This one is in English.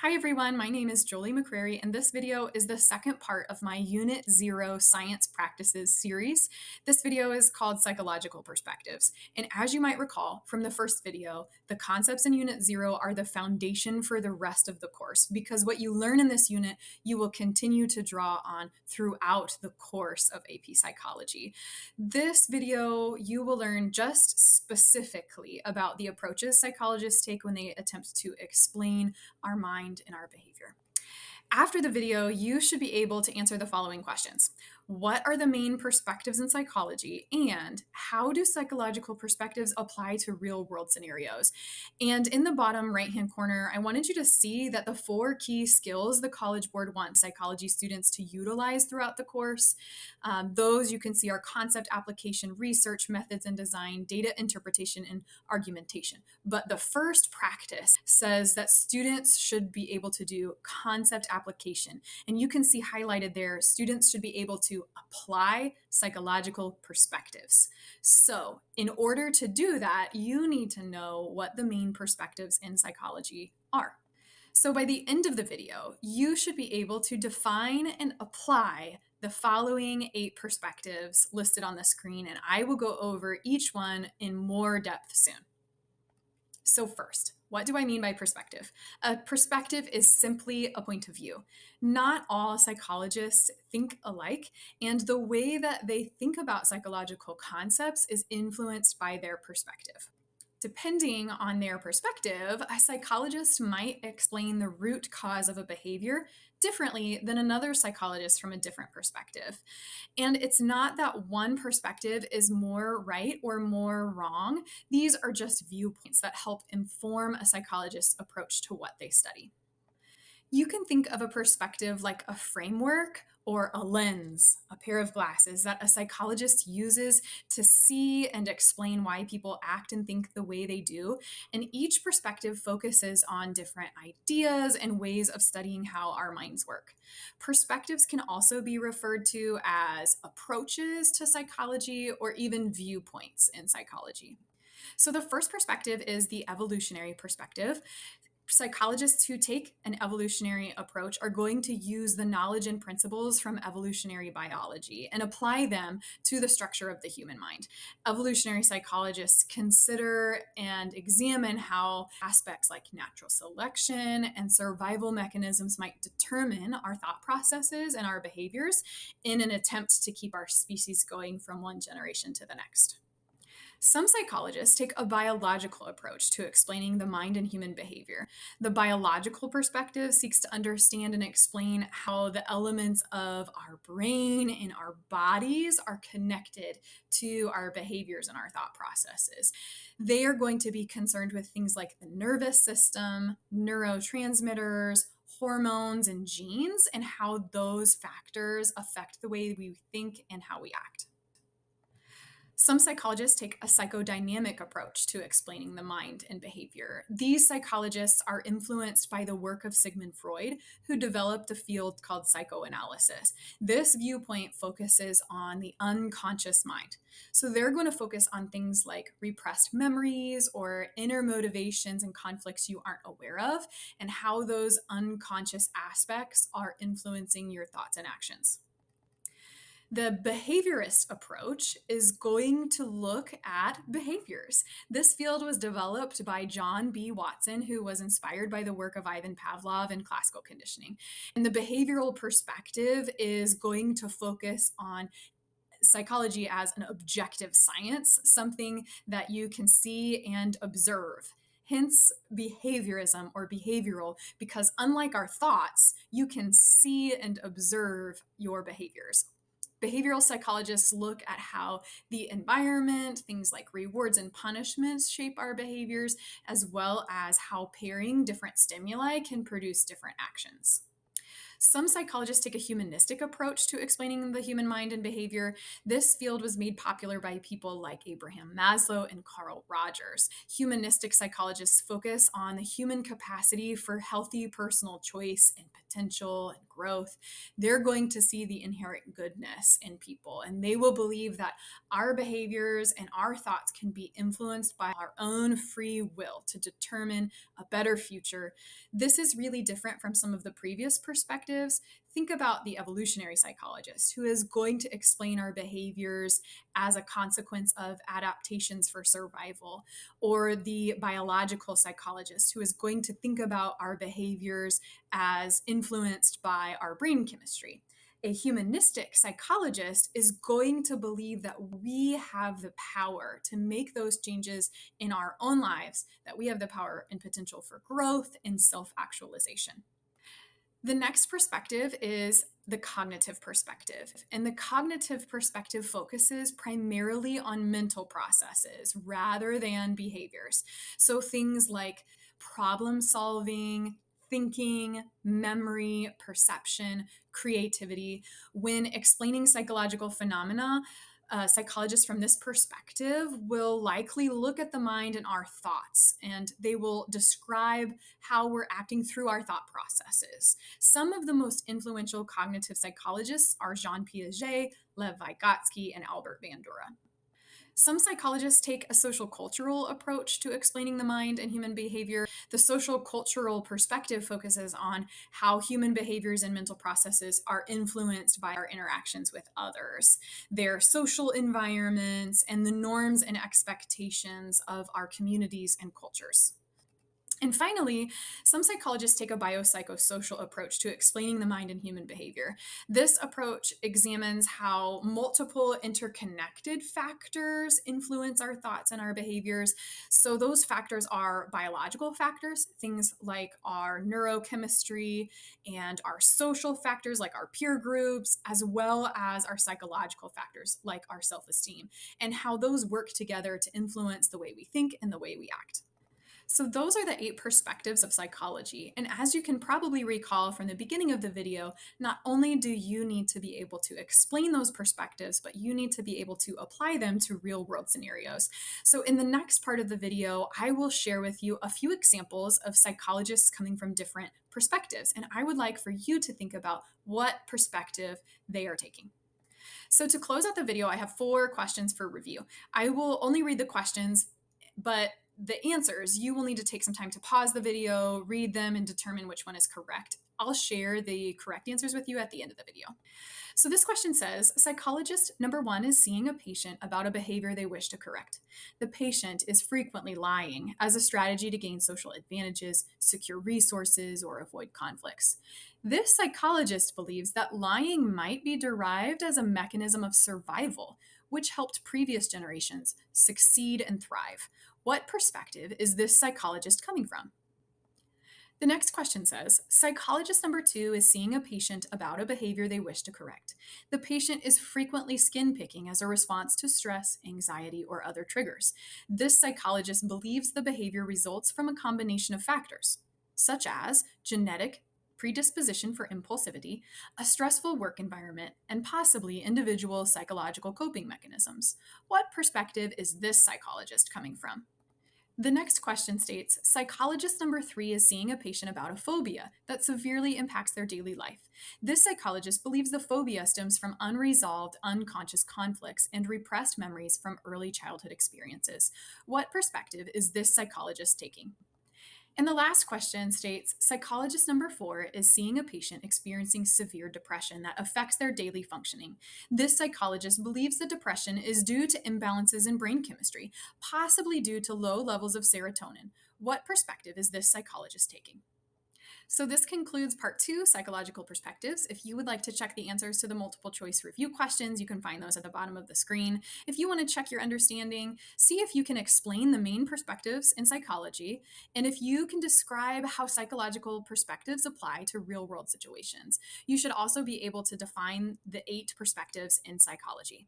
Hi everyone, my name is Jolie McCrary, and this video is the second part of my Unit 0 Science Practices series. This video is called Psychological Perspectives, and as you might recall from the first video, the concepts in Unit 0 are the foundation for the rest of the course, because what you learn in this unit, you will continue to draw on throughout the course of AP Psychology. This video, you will learn just specifically about the approaches psychologists take when they attempt to explain our mind and our behavior. After the video, you should be able to answer the following questions. What are the main perspectives in psychology, and how do psychological perspectives apply to real world scenarios? And in the bottom right hand corner, I wanted you to see that the 4 key skills the College Board wants psychology students to utilize throughout the course. Those you can see are concept application, research, methods and design, data interpretation, and argumentation. But the first practice says that students should be able to do concept application. And you can see highlighted there, students should be able to apply psychological perspectives. So, in order to do that, you need to know what the main perspectives in psychology are. So, by the end of the video, you should be able to define and apply the following 8 perspectives listed on the screen, and I will go over each one in more depth soon. So, first, what do I mean by perspective? A perspective is simply a point of view. Not all psychologists think alike, and the way that they think about psychological concepts is influenced by their perspective. Depending on their perspective, a psychologist might explain the root cause of a behavior differently than another psychologist from a different perspective. And it's not that one perspective is more right or more wrong. These are just viewpoints that help inform a psychologist's approach to what they study. You can think of a perspective like a framework or a lens, a pair of glasses that a psychologist uses to see and explain why people act and think the way they do. And each perspective focuses on different ideas and ways of studying how our minds work. Perspectives can also be referred to as approaches to psychology or even viewpoints in psychology. So, the first perspective is the evolutionary perspective. Psychologists who take an evolutionary approach are going to use the knowledge and principles from evolutionary biology and apply them to the structure of the human mind. Evolutionary psychologists consider and examine how aspects like natural selection and survival mechanisms might determine our thought processes and our behaviors in an attempt to keep our species going from one generation to the next. Some psychologists take a biological approach to explaining the mind and human behavior. The biological perspective seeks to understand and explain how the elements of our brain and our bodies are connected to our behaviors and our thought processes. They are going to be concerned with things like the nervous system, neurotransmitters, hormones, and genes, and how those factors affect the way we think and how we act. Some psychologists take a psychodynamic approach to explaining the mind and behavior. These psychologists are influenced by the work of Sigmund Freud, who developed a field called psychoanalysis. This viewpoint focuses on the unconscious mind. So they're going to focus on things like repressed memories or inner motivations and conflicts you aren't aware of, and how those unconscious aspects are influencing your thoughts and actions. The behaviorist approach is going to look at behaviors. This field was developed by John B. Watson, who was inspired by the work of Ivan Pavlov in classical conditioning. And the behavioral perspective is going to focus on psychology as an objective science, something that you can see and observe. Hence, behaviorism or behavioral, because unlike our thoughts, you can see and observe your behaviors. Behavioral psychologists look at how the environment, things like rewards and punishments, shape our behaviors, as well as how pairing different stimuli can produce different actions. Some psychologists take a humanistic approach to explaining the human mind and behavior. This field was made popular by people like Abraham Maslow and Carl Rogers. Humanistic psychologists focus on the human capacity for healthy personal choice and potential and growth. They're going to see the inherent goodness in people, and they will believe that our behaviors and our thoughts can be influenced by our own free will to determine a better future. This is really different from some of the previous perspectives. Think about the evolutionary psychologist who is going to explain our behaviors as a consequence of adaptations for survival, or the biological psychologist who is going to think about our behaviors as influenced by our brain chemistry. A humanistic psychologist is going to believe that we have the power to make those changes in our own lives, that we have the power and potential for growth and self actualization. The next perspective is the cognitive perspective. And the cognitive perspective focuses primarily on mental processes rather than behaviors. So things like problem solving, thinking, memory, perception, creativity. When explaining psychological phenomena, psychologists from this perspective will likely look at the mind and our thoughts, and they will describe how we're acting through our thought processes. Some of the most influential cognitive psychologists are Jean Piaget, Lev Vygotsky, and Albert Bandura. Some psychologists take a social cultural approach to explaining the mind and human behavior. The social cultural perspective focuses on how human behaviors and mental processes are influenced by our interactions with others, their social environments, and the norms and expectations of our communities and cultures. And finally, some psychologists take a biopsychosocial approach to explaining the mind and human behavior. This approach examines how multiple interconnected factors influence our thoughts and our behaviors. So, those factors are biological factors, things like our neurochemistry, and our social factors, like our peer groups, as well as our psychological factors, like our self esteem, and how those work together to influence the way we think and the way we act. So, those are the 8 perspectives of psychology. And as you can probably recall from the beginning of the video, not only do you need to be able to explain those perspectives, but you need to be able to apply them to real world scenarios. So, in the next part of the video, I will share with you a few examples of psychologists coming from different perspectives. And I would like for you to think about what perspective they are taking. So, to close out the video, I have 4 questions for review. I will only read the questions, but the answers, you will need to take some time to pause the video, read them, and determine which one is correct. I'll share the correct answers with you at the end of the video. So this question says, psychologist number 1 is seeing a patient about a behavior they wish to correct. The patient is frequently lying as a strategy to gain social advantages, secure resources, or avoid conflicts. This psychologist believes that lying might be derived as a mechanism of survival, which helped previous generations succeed and thrive. What perspective is this psychologist coming from? The next question says, psychologist number 2 is seeing a patient about a behavior they wish to correct. The patient is frequently skin picking as a response to stress, anxiety, or other triggers. This psychologist believes the behavior results from a combination of factors, such as genetic predisposition for impulsivity, a stressful work environment, and possibly individual psychological coping mechanisms. What perspective is this psychologist coming from? The next question states, psychologist number 3 is seeing a patient about a phobia that severely impacts their daily life. This psychologist believes the phobia stems from unresolved, unconscious conflicts and repressed memories from early childhood experiences. What perspective is this psychologist taking? And the last question states, psychologist number 4 is seeing a patient experiencing severe depression that affects their daily functioning. This psychologist believes the depression is due to imbalances in brain chemistry, possibly due to low levels of serotonin. What perspective is this psychologist taking? So this concludes part 2, psychological perspectives. If you would like to check the answers to the multiple choice review questions, you can find those at the bottom of the screen. If you want to check your understanding, see if you can explain the main perspectives in psychology, and if you can describe how psychological perspectives apply to real world situations. You should also be able to define the 8 perspectives in psychology.